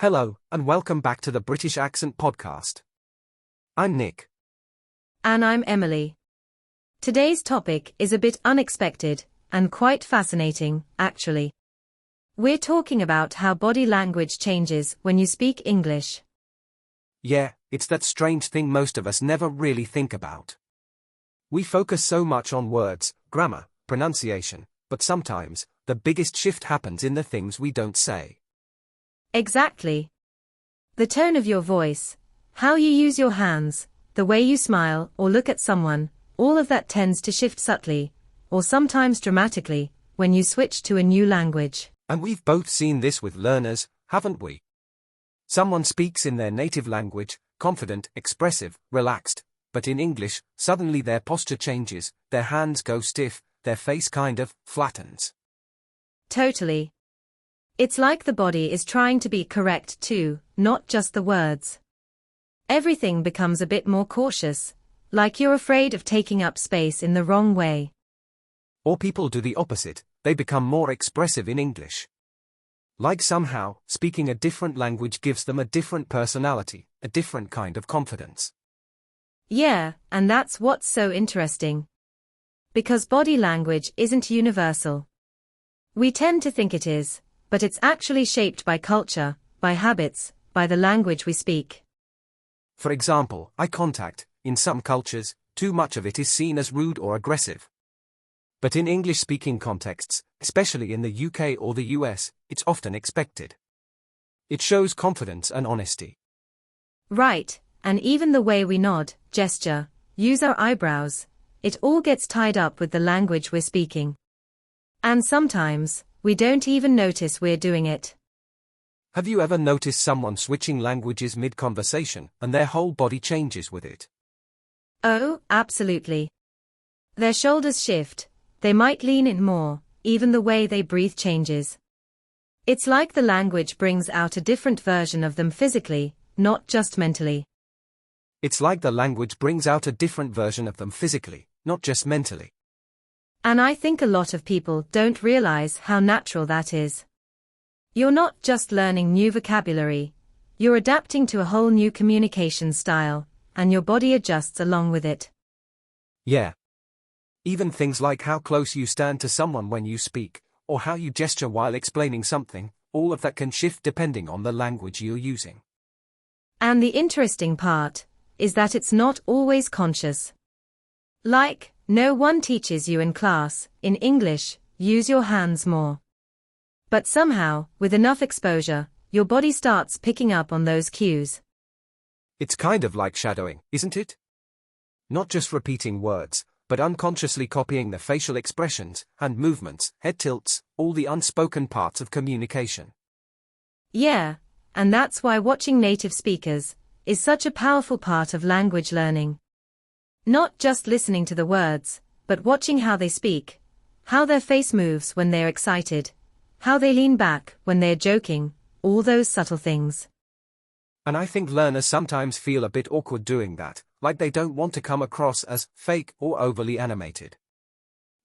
Hello, and welcome back to the British Accent Podcast. I'm Nick. And I'm Emily. Today's topic is a bit unexpected, and quite fascinating, actually. We're talking about how body language changes when you speak English. Yeah, it's that strange thing most of us never really think about. We focus so much on words, grammar, pronunciation, but sometimes, the biggest shift happens in the things we don't say. Exactly. The tone of your voice, how you use your hands, the way you smile or look at someone, all of that tends to shift subtly, or sometimes dramatically, when you switch to a new language. And we've both seen this with learners, haven't we? Someone speaks in their native language, confident, expressive, relaxed, but in English, suddenly their posture changes, their hands go stiff, their face kind of flattens. Totally. It's like the body is trying to be correct too, not just the words. Everything becomes a bit more cautious, like you're afraid of taking up space in the wrong way. Or people do the opposite, they become more expressive in English. Like somehow, speaking a different language gives them a different personality, a different kind of confidence. Yeah, and that's what's so interesting. Because body language isn't universal. We tend to think it is, but it's actually shaped by culture, by habits, by the language we speak. For example, eye contact, in some cultures, too much of it is seen as rude or aggressive. But in English-speaking contexts, especially in the UK or the US, it's often expected. It shows confidence and honesty. Right, and even the way we nod, gesture, use our eyebrows, it all gets tied up with the language we're speaking. And sometimes, we don't even notice we're doing it. Have you ever noticed someone switching languages mid-conversation and their whole body changes with it? Oh, absolutely. Their shoulders shift, they might lean in more, even the way they breathe changes. It's like the language brings out a different version of them physically, not just mentally. It's like the language brings out a different version of them physically, not just mentally. And I think a lot of people don't realize how natural that is. You're not just learning new vocabulary, you're adapting to a whole new communication style, and your body adjusts along with it. Yeah. Even things like how close you stand to someone when you speak, or how you gesture while explaining something, all of that can shift depending on the language you're using. And the interesting part is that it's not always conscious. Like, no one teaches you in class, in English, use your hands more. But somehow, with enough exposure, your body starts picking up on those cues. It's kind of like shadowing, isn't it? Not just repeating words, but unconsciously copying the facial expressions, hand movements, head tilts, all the unspoken parts of communication. Yeah, and that's why watching native speakers is such a powerful part of language learning. Not just listening to the words, but watching how they speak, how their face moves when they're excited, how they lean back when they're joking, all those subtle things. And I think learners sometimes feel a bit awkward doing that, like they don't want to come across as fake or overly animated.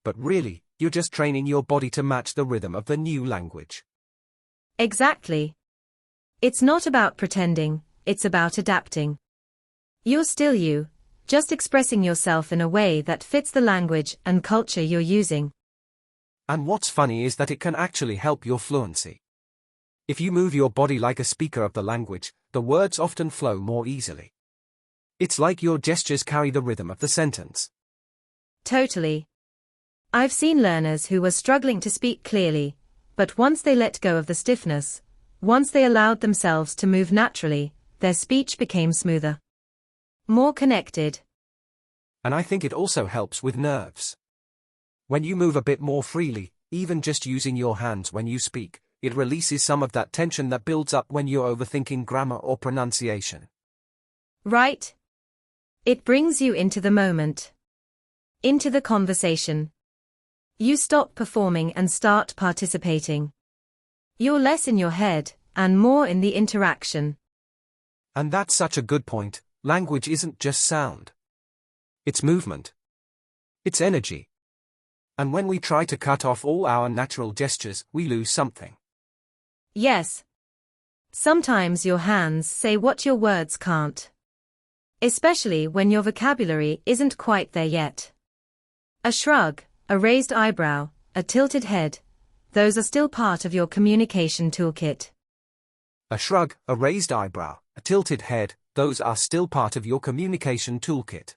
But really, you're just training your body to match the rhythm of the new language. Exactly. It's not about pretending, it's about adapting. You're still you, just expressing yourself in a way that fits the language and culture you're using. And what's funny is that it can actually help your fluency. If you move your body like a speaker of the language, the words often flow more easily. It's like your gestures carry the rhythm of the sentence. Totally. I've seen learners who were struggling to speak clearly, but once they let go of the stiffness, once they allowed themselves to move naturally, their speech became smoother. More connected. And I think it also helps with nerves. When you move a bit more freely, even just using your hands when you speak, it releases some of that tension that builds up when you're overthinking grammar or pronunciation. Right. It brings you into the moment. Into the conversation. You stop performing and start participating. You're less in your head, and more in the interaction. And that's such a good point. Language isn't just sound. It's movement. It's energy. And when we try to cut off all our natural gestures, we lose something. Yes. Sometimes your hands say what your words can't. Especially when your vocabulary isn't quite there yet. A shrug, a raised eyebrow, a tilted head, those are still part of your communication toolkit. A shrug, a raised eyebrow, a tilted head, those are still part of your communication toolkit.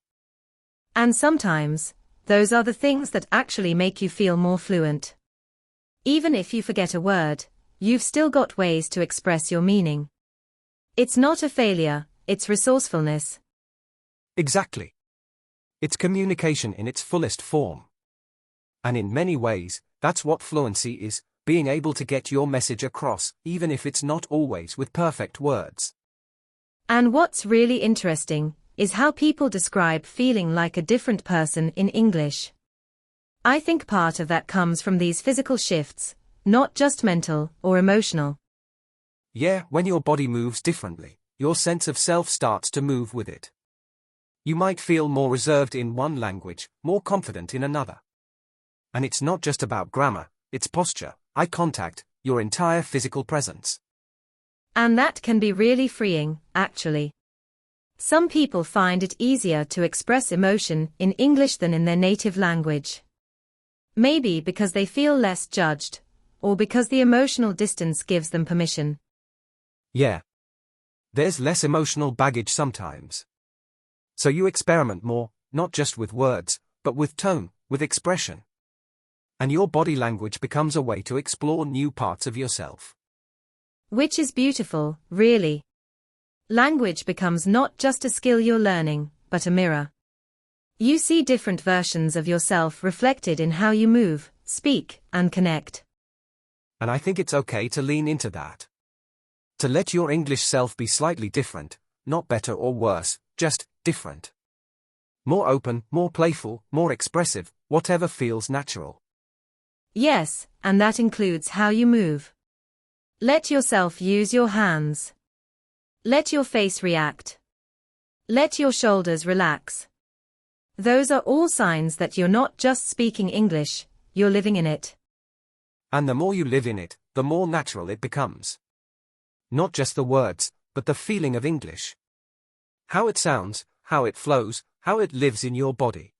And sometimes, those are the things that actually make you feel more fluent. Even if you forget a word, you've still got ways to express your meaning. It's not a failure, it's resourcefulness. Exactly. It's communication in its fullest form. And in many ways, that's what fluency is, being able to get your message across, even if it's not always with perfect words. And what's really interesting is how people describe feeling like a different person in English. I think part of that comes from these physical shifts, not just mental or emotional. Yeah, when your body moves differently, your sense of self starts to move with it. You might feel more reserved in one language, more confident in another. And it's not just about grammar, it's posture, eye contact, your entire physical presence. And that can be really freeing, actually. Some people find it easier to express emotion in English than in their native language. Maybe because they feel less judged, or because the emotional distance gives them permission. Yeah. There's less emotional baggage sometimes. So you experiment more, not just with words, but with tone, with expression. And your body language becomes a way to explore new parts of yourself. Which is beautiful, really. Language becomes not just a skill you're learning, but a mirror. You see different versions of yourself reflected in how you move, speak, and connect. And I think it's okay to lean into that. To let your English self be slightly different, not better or worse, just different. More open, more playful, more expressive, whatever feels natural. Yes, and that includes how you move. Let yourself use your hands. Let your face react. Let your shoulders relax. Those are all signs that you're not just speaking English, you're living in it. And the more you live in it, the more natural it becomes. Not just the words, but the feeling of English. How it sounds, how it flows, how it lives in your body.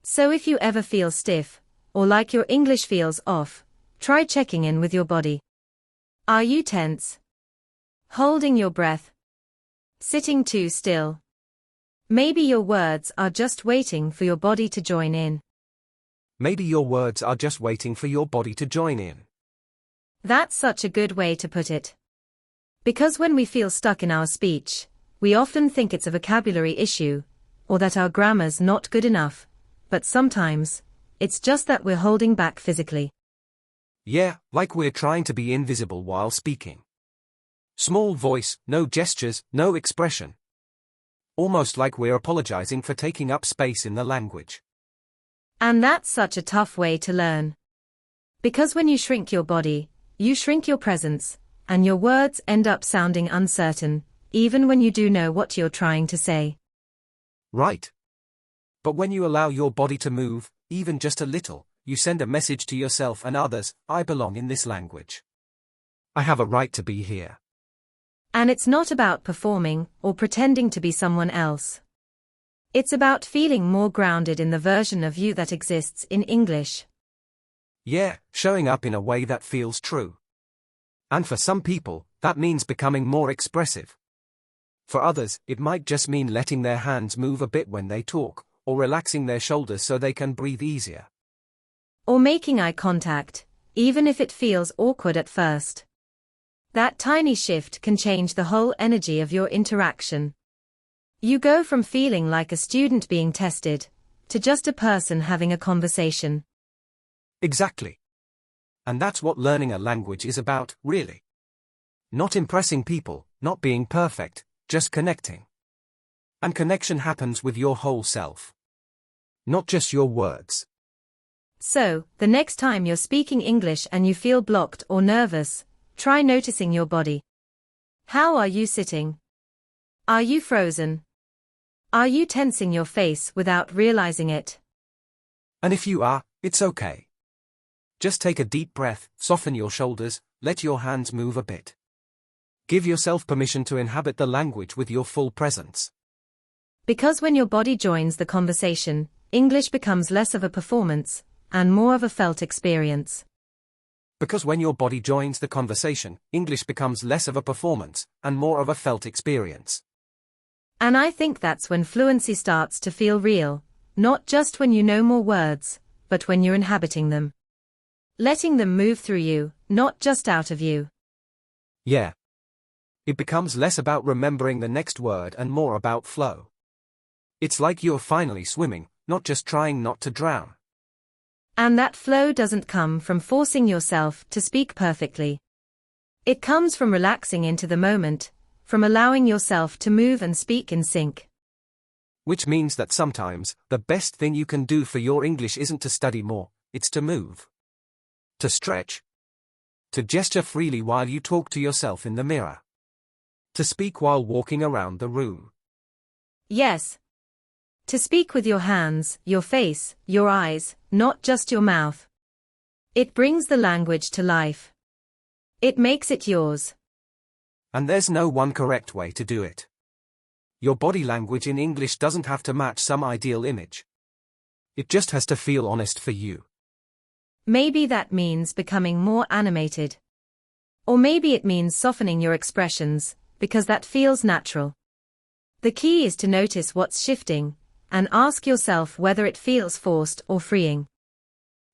So if you ever feel stiff, or like your English feels off, try checking in with your body. Are you tense? Holding your breath? Sitting too still? Maybe your words are just waiting for your body to join in. Maybe your words are just waiting for your body to join in. That's such a good way to put it. Because when we feel stuck in our speech, we often think it's a vocabulary issue, or that our grammar's not good enough, but sometimes, it's just that we're holding back physically. Yeah, like we're trying to be invisible while speaking. Small voice, no gestures, no expression. Almost like we're apologizing for taking up space in the language. And that's such a tough way to learn. Because when you shrink your body, you shrink your presence, and your words end up sounding uncertain, even when you do know what you're trying to say. Right. But when you allow your body to move, even just a little, you send a message to yourself and others, I belong in this language. I have a right to be here. And it's not about performing or pretending to be someone else. It's about feeling more grounded in the version of you that exists in English. Yeah, showing up in a way that feels true. And for some people, that means becoming more expressive. For others, it might just mean letting their hands move a bit when they talk, or relaxing their shoulders so they can breathe easier. Or making eye contact, even if it feels awkward at first. That tiny shift can change the whole energy of your interaction. You go from feeling like a student being tested, to just a person having a conversation. Exactly. And that's what learning a language is about, really. Not impressing people, not being perfect, just connecting. And connection happens with your whole self. Not just your words. So, the next time you're speaking English and you feel blocked or nervous, try noticing your body. How are you sitting? Are you frozen? Are you tensing your face without realizing it? And if you are, it's okay. Just take a deep breath, soften your shoulders, let your hands move a bit. Give yourself permission to inhabit the language with your full presence. Because when your body joins the conversation, English becomes less of a performance and more of a felt experience. Because when your body joins the conversation, English becomes less of a performance and more of a felt experience. And I think that's when fluency starts to feel real, not just when you know more words, but when you're inhabiting them. Letting them move through you, not just out of you. Yeah. It becomes less about remembering the next word and more about flow. It's like you're finally swimming, not just trying not to drown. And that flow doesn't come from forcing yourself to speak perfectly. It comes from relaxing into the moment, from allowing yourself to move and speak in sync. Which means that sometimes, the best thing you can do for your English isn't to study more, it's to move. To stretch. To gesture freely while you talk to yourself in the mirror. To speak while walking around the room. Yes. To speak with your hands, your face, your eyes, not just your mouth. It brings the language to life. It makes it yours. And there's no one correct way to do it. Your body language in English doesn't have to match some ideal image. It just has to feel honest for you. Maybe that means becoming more animated. Or maybe it means softening your expressions, because that feels natural. The key is to notice what's shifting, and ask yourself whether it feels forced or freeing.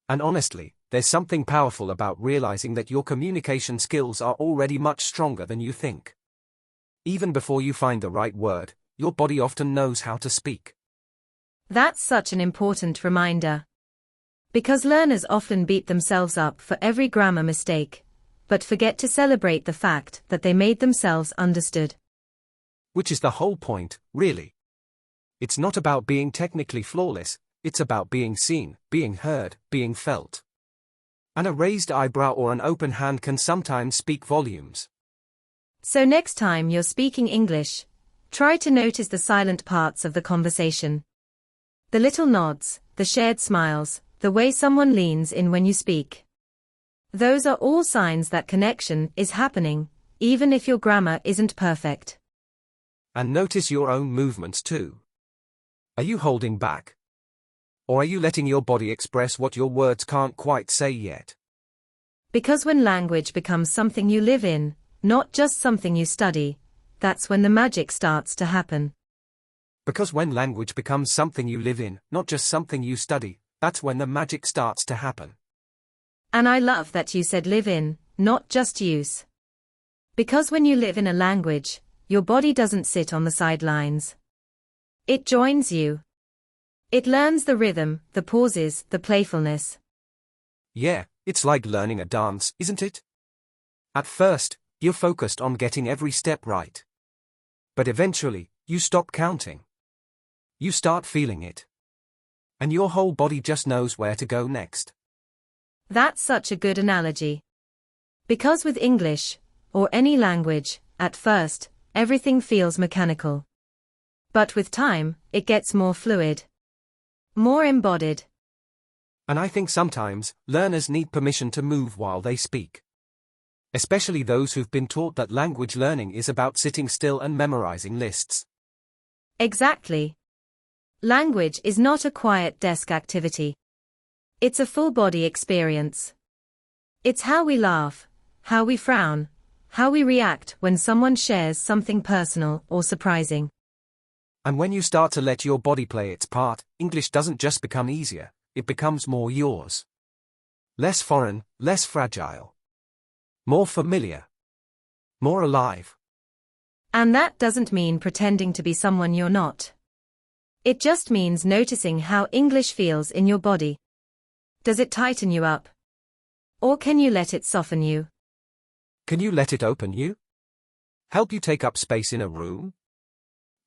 And honestly, there's something powerful about realizing that your communication skills are already much stronger than you think. Even before you find the right word, your body often knows how to speak. That's such an important reminder. Because learners often beat themselves up for every grammar mistake, but forget to celebrate the fact that they made themselves understood. Which is the whole point, really. It's not about being technically flawless, it's about being seen, being heard, being felt. And a raised eyebrow or an open hand can sometimes speak volumes. So next time you're speaking English, try to notice the silent parts of the conversation. The little nods, the shared smiles, the way someone leans in when you speak. Those are all signs that connection is happening, even if your grammar isn't perfect. And notice your own movements too. Are you holding back? Or are you letting your body express what your words can't quite say yet? Because when language becomes something you live in, not just something you study, that's when the magic starts to happen. Because when language becomes something you live in, not just something you study, that's when the magic starts to happen. And I love that you said live in, not just use. Because when you live in a language, your body doesn't sit on the sidelines. It joins you. It learns the rhythm, the pauses, the playfulness. Yeah, it's like learning a dance, isn't it? At first, you're focused on getting every step right. But eventually, you stop counting. You start feeling it. And your whole body just knows where to go next. That's such a good analogy. Because with English, or any language, at first, everything feels mechanical. But with time, it gets more fluid. More embodied. And I think sometimes, learners need permission to move while they speak. Especially those who've been taught that language learning is about sitting still and memorizing lists. Exactly. Language is not a quiet desk activity. It's a full-body experience. It's how we laugh, how we frown, how we react when someone shares something personal or surprising. And when you start to let your body play its part, English doesn't just become easier, it becomes more yours. Less foreign, less fragile. More familiar. More alive. And that doesn't mean pretending to be someone you're not. It just means noticing how English feels in your body. Does it tighten you up? Or can you let it soften you? Can you let it open you? Help you take up space in a room?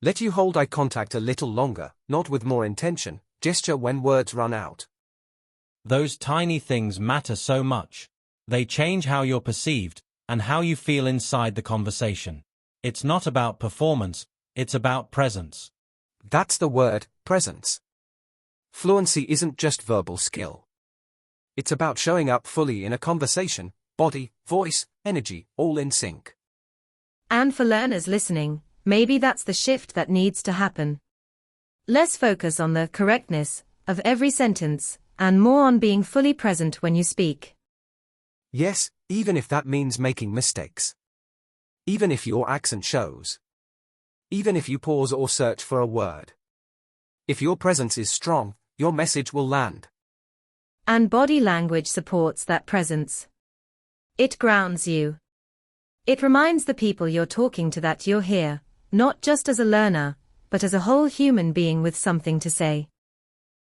Let you hold eye contact a little longer, not with more intention, gesture when words run out. Those tiny things matter so much. They change how you're perceived, and how you feel inside the conversation. It's not about performance, it's about presence. That's the word, presence. Fluency isn't just verbal skill. It's about showing up fully in a conversation, body, voice, energy, all in sync. And for learners listening, maybe that's the shift that needs to happen. Less focus on the correctness of every sentence, and more on being fully present when you speak. Yes, even if that means making mistakes. Even if your accent shows. Even if you pause or search for a word. If your presence is strong, your message will land. And body language supports that presence. It grounds you. It reminds the people you're talking to that you're here, not just as a learner, but as a whole human being with something to say.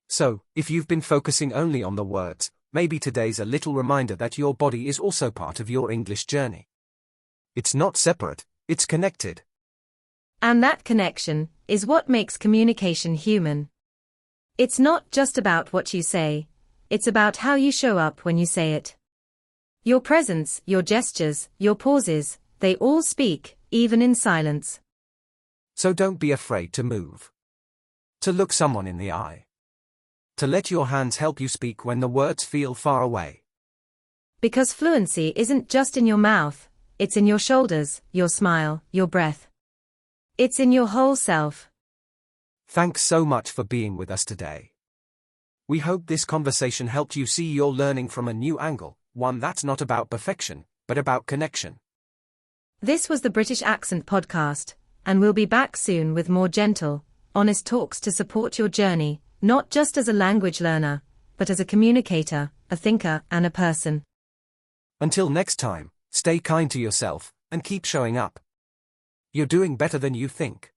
So, if you've been focusing only on the words, maybe today's a little reminder that your body is also part of your English journey. It's not separate, it's connected. And that connection is what makes communication human. It's not just about what you say, it's about how you show up when you say it. Your presence, your gestures, your pauses, they all speak, even in silence. So don't be afraid to move. To look someone in the eye. To let your hands help you speak when the words feel far away. Because fluency isn't just in your mouth, it's in your shoulders, your smile, your breath. It's in your whole self. Thanks so much for being with us today. We hope this conversation helped you see your learning from a new angle, one that's not about perfection, but about connection. This was the British Accent Podcast, and we'll be back soon with more gentle, honest talks to support your journey, not just as a language learner, but as a communicator, a thinker, and a person. Until next time, stay kind to yourself, and keep showing up. You're doing better than you think.